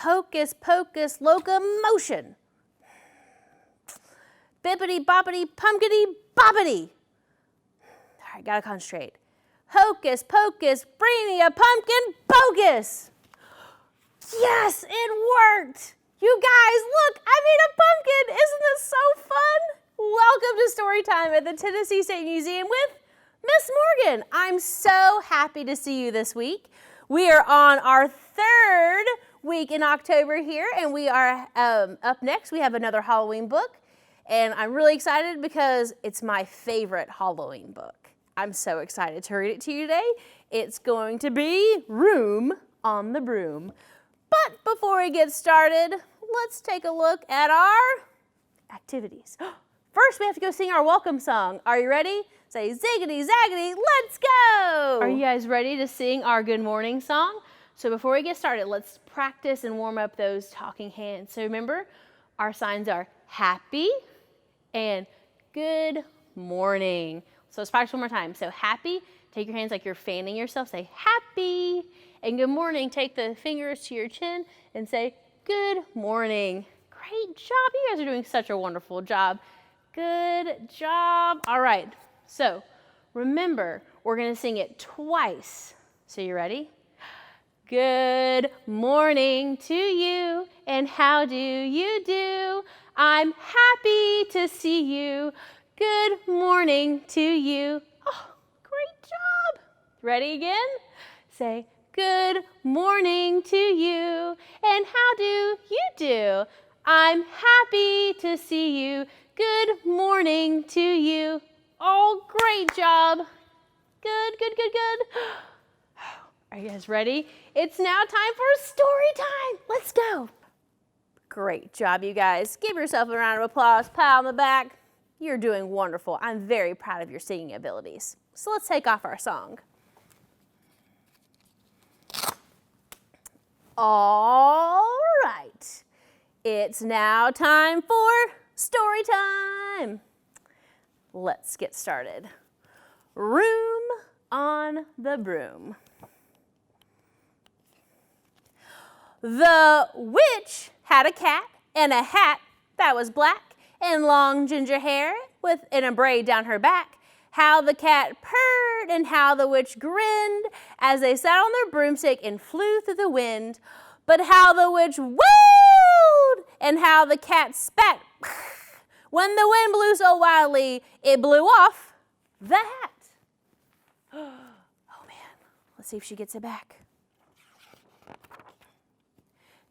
hocus pocus locomotion. Bippity boppity pumpkity boppity. All right, gotta concentrate. Hocus pocus, bring me a pumpkin bogus. Yes, it worked. You guys, look, I made a pumpkin. Isn't this so fun? Welcome to Storytime at the Tennessee State Museum with Miss Morgan. I'm so happy to see you this week. We are on our third week in October here, and we are up next. We have another Halloween book, and I'm really excited because it's my favorite Halloween book. I'm so excited to read it to you today. It's going to be Room on the Broom. But before we get started, let's take a look at our activities. First, we have to go sing our welcome song. Are you ready? Say ziggity zaggity, let's go! Are you guys ready to sing our good morning song? So before we get started, let's practice and warm up those talking hands. So remember, our signs are happy and good morning. So let's practice one more time. So happy, take your hands like you're fanning yourself, say happy. And good morning, take the fingers to your chin and say good morning. Great job, you guys are doing such a wonderful job. Good job. All right, so remember, we're gonna sing it twice. So you ready? Good morning to you, and how do you do? I'm happy to see you. Good morning to you. Oh, great job. Ready again? Say, good morning to you, and how do you do? I'm happy to see you. Good morning to you. Oh, great job. Good, good, good, good. Are you guys ready? It's now time for story time. Let's go. Great job, you guys. Give yourself a round of applause, pat on the back. You're doing wonderful. I'm very proud of your singing abilities. So let's take off our song. All right. It's now time for story time. Let's get started. Room on the Broom. The witch had a cat and a hat that was black and long ginger hair in a braid down her back. How the cat purred and how the witch grinned as they sat on their broomstick and flew through the wind. But how the witch wailed and how the cat spat. When the wind blew so wildly, it blew off the hat. Oh man, let's see if she gets it back.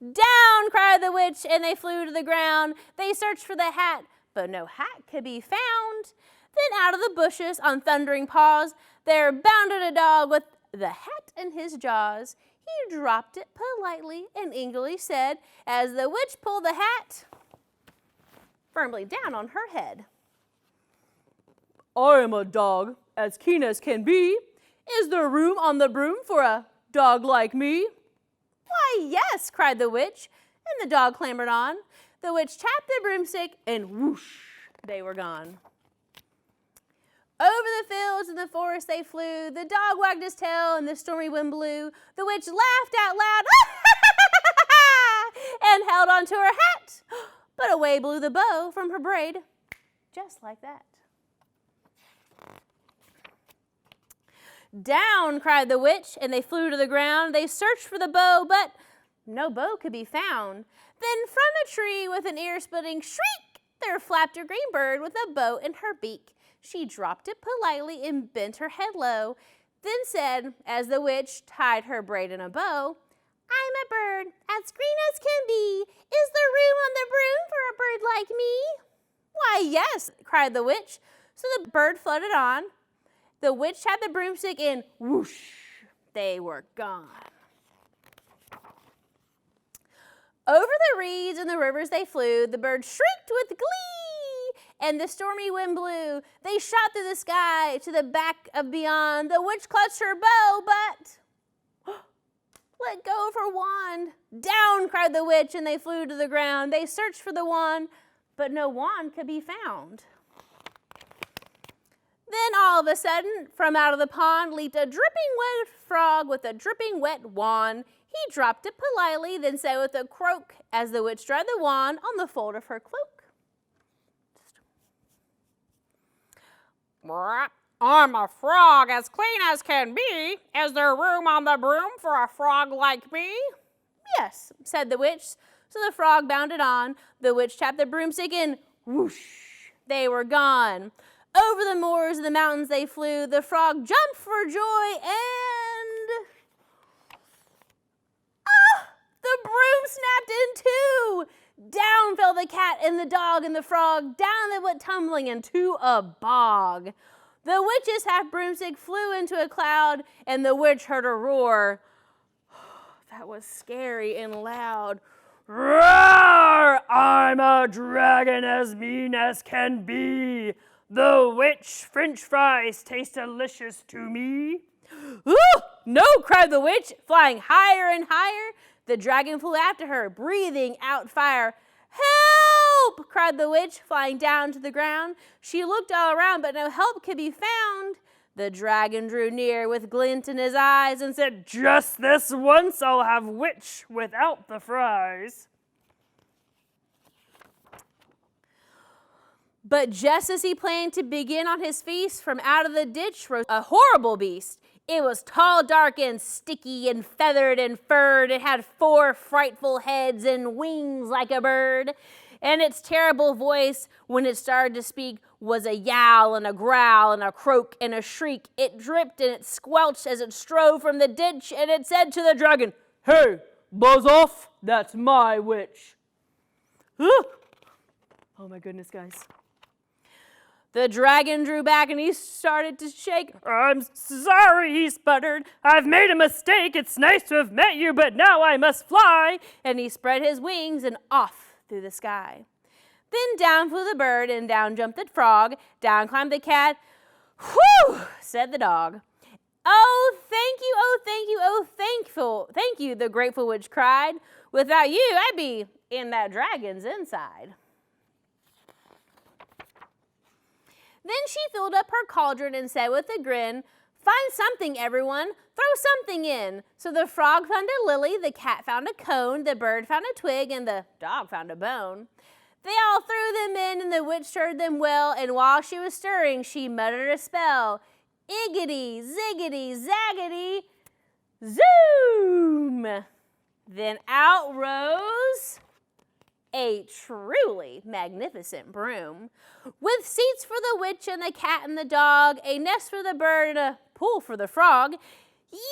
Down, cried the witch, and they flew to the ground. They searched for the hat, but no hat could be found. Then out of the bushes, on thundering paws, there bounded a dog with the hat in his jaws. He dropped it politely and eagerly said, as the witch pulled the hat firmly down on her head. I am a dog, as keen as can be. Is there room on the broom for a dog like me? Why, yes, cried the witch, and the dog clambered on. The witch tapped the broomstick, and whoosh, they were gone. Over the fields and the forest they flew. The dog wagged his tail, and the stormy wind blew. The witch laughed out loud and held onto her hat. But away blew the bow from her braid, just like that. Down, cried the witch, and they flew to the ground. They searched for the bow, but no bow could be found. Then from a tree with an ear-splitting shriek, there flapped a green bird with a bow in her beak. She dropped it politely and bent her head low, then said, as the witch tied her braid in a bow, I'm a bird, as green as can be. Is there room on the broom for a bird like me? Why, yes, cried the witch. So the bird floated on. The witch had the broomstick and whoosh, they were gone. Over the reeds and the rivers they flew. The bird shrieked with glee, and the stormy wind blew. They shot through the sky to the back of beyond. The witch clutched her bow, but let go of her wand. Down, cried the witch, and they flew to the ground. They searched for the wand, but no wand could be found. Then all of a sudden, from out of the pond leaped a dripping wet frog with a dripping wet wand. He dropped it politely, then said with a croak as the witch dried the wand on the fold of her cloak. I'm a frog as clean as can be. Is there room on the broom for a frog like me? Yes, said the witch. So the frog bounded on. The witch tapped the broomstick and whoosh, they were gone. Over the moors and the mountains they flew. The frog jumped for joy and the broom snapped in two. Down fell the cat and the dog and the frog. Down they went tumbling into a bog. The witch's half broomstick flew into a cloud, and the witch heard a roar. That was scary and loud. Roar! I'm a dragon as mean as can be. The witch French fries taste delicious to me. Ooh, no, cried the witch, flying higher and higher. The dragon flew after her, breathing out fire. Help! Cried the witch, flying down to the ground. She looked all around, but no help could be found. The dragon drew near with glint in his eyes and said, Just this once I'll have witch without the fries. But just as he planned to begin on his feast, from out of the ditch rose a horrible beast. It was tall, dark, and sticky, and feathered and furred. It had 4 frightful heads and wings like a bird. And its terrible voice, when it started to speak, was a yowl and a growl and a croak and a shriek. It dripped and it squelched as it strove from the ditch, and it said to the dragon, Hey, buzz off, that's my witch. oh my goodness, guys. The dragon drew back and he started to shake. I'm sorry, he sputtered. I've made a mistake. It's nice to have met you, but now I must fly. And he spread his wings and off through the sky. Then down flew the bird and down jumped the frog. Down climbed the cat. Whew, said the dog. Oh, thank you, oh, thank you, oh, thank you, the grateful witch cried. Without you, I'd be in that dragon's inside. Then she filled up her cauldron and said with a grin, Find something, everyone. Throw something in. So the frog found a lily, the cat found a cone, the bird found a twig, and the dog found a bone. They all threw them in, and the witch stirred them well, and while she was stirring, she muttered a spell. Iggity, ziggity, zaggity, zoom! Then out rose a truly magnificent broom, with seats for the witch and the cat and the dog, a nest for the bird and a pool for the frog.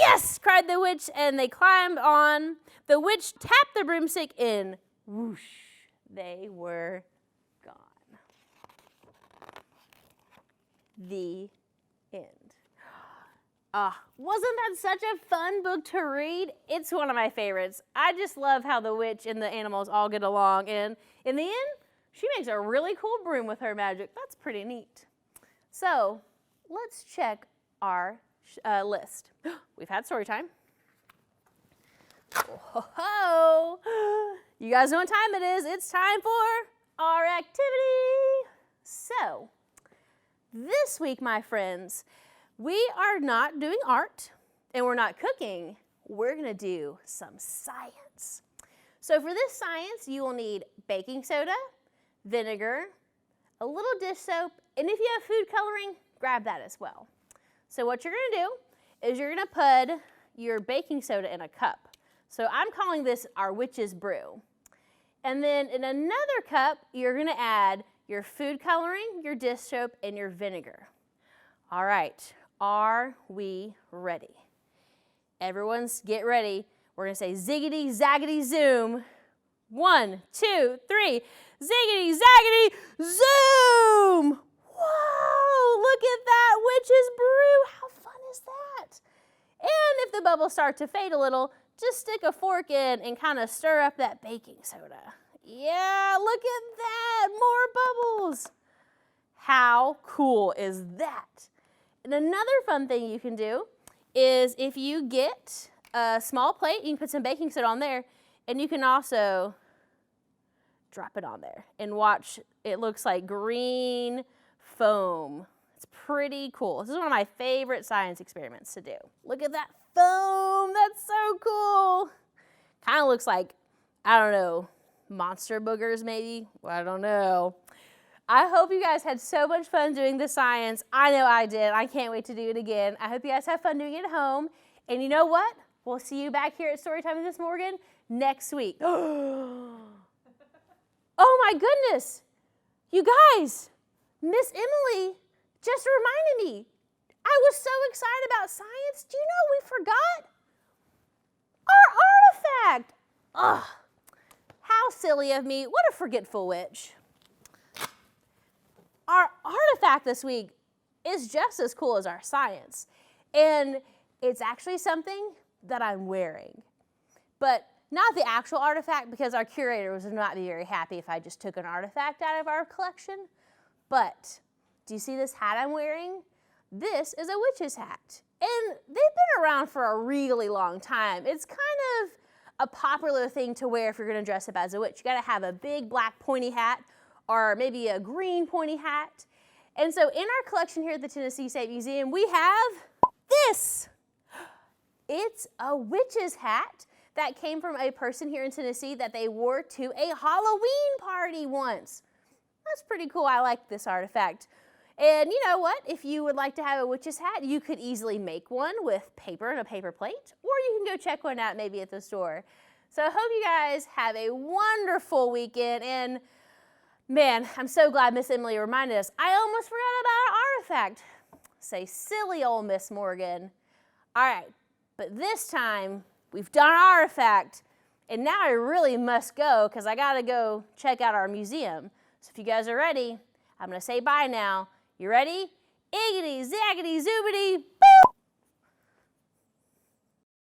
Yes, cried the witch, and they climbed on. The witch tapped the broomstick in. Whoosh, they were gone. The end. Wasn't that such a fun book to read? It's one of my favorites. I just love how the witch and the animals all get along, and in the end, she makes a really cool broom with her magic. That's pretty neat. So, let's check our list. We've had story time. Oh, you guys know what time it is. It's time for our activity. So, this week, my friends, we are not doing art and we're not cooking. We're going to do some science. So for this science, you will need baking soda, vinegar, a little dish soap, and if you have food coloring, grab that as well. So what you're going to do is you're going to put your baking soda in a cup. So I'm calling this our witch's brew. And then in another cup, you're going to add your food coloring, your dish soap, and your vinegar. All right. Are we ready? Everyone's get ready. We're going to say ziggity, zaggity, zoom. 1, 2, 3. Ziggity, zaggity, zoom. Whoa, look at that witch's brew. How fun is that? And if the bubbles start to fade a little, just stick a fork in and kind of stir up that baking soda. Yeah, look at that. More bubbles. How cool is that? And another fun thing you can do is if you get a small plate, you can put some baking soda on there, and you can also drop it on there and watch. It looks like green foam. It's pretty cool. This is one of my favorite science experiments to do. Look at that foam. That's so cool. Kind of looks like, I don't know, monster boogers maybe? I don't know. I hope you guys had so much fun doing the science. I know I did. I can't wait to do it again. I hope you guys have fun doing it at home. And you know what? We'll see you back here at Storytime with Miss Morgan next week. Oh my goodness. You guys, Miss Emily just reminded me. I was so excited about science. Do you know we forgot? Our artifact. Ugh, how silly of me. What a forgetful witch. Our artifact this week is just as cool as our science. And it's actually something that I'm wearing. But not the actual artifact, because our curator would not be very happy if I just took an artifact out of our collection. But do you see this hat I'm wearing? This is a witch's hat. And they've been around for a really long time. It's kind of a popular thing to wear if you're going to dress up as a witch. You got to have a big black pointy hat or maybe a green pointy hat. And so in our collection here at the Tennessee State Museum, we have this. It's a witch's hat that came from a person here in Tennessee that they wore to a Halloween party once. That's pretty cool. I like this artifact. And you know what? If you would like to have a witch's hat, you could easily make one with paper and a paper plate, or you can go check one out maybe at the store. So I hope you guys have a wonderful weekend. And man, I'm so glad Miss Emily reminded us. I almost forgot about our artifact. Say, silly old Miss Morgan. All right, but this time we've done our artifact, and now I really must go because I got to go check out our museum. So if you guys are ready, I'm going to say bye now. You ready? Iggity, zaggity, zoobity, boop!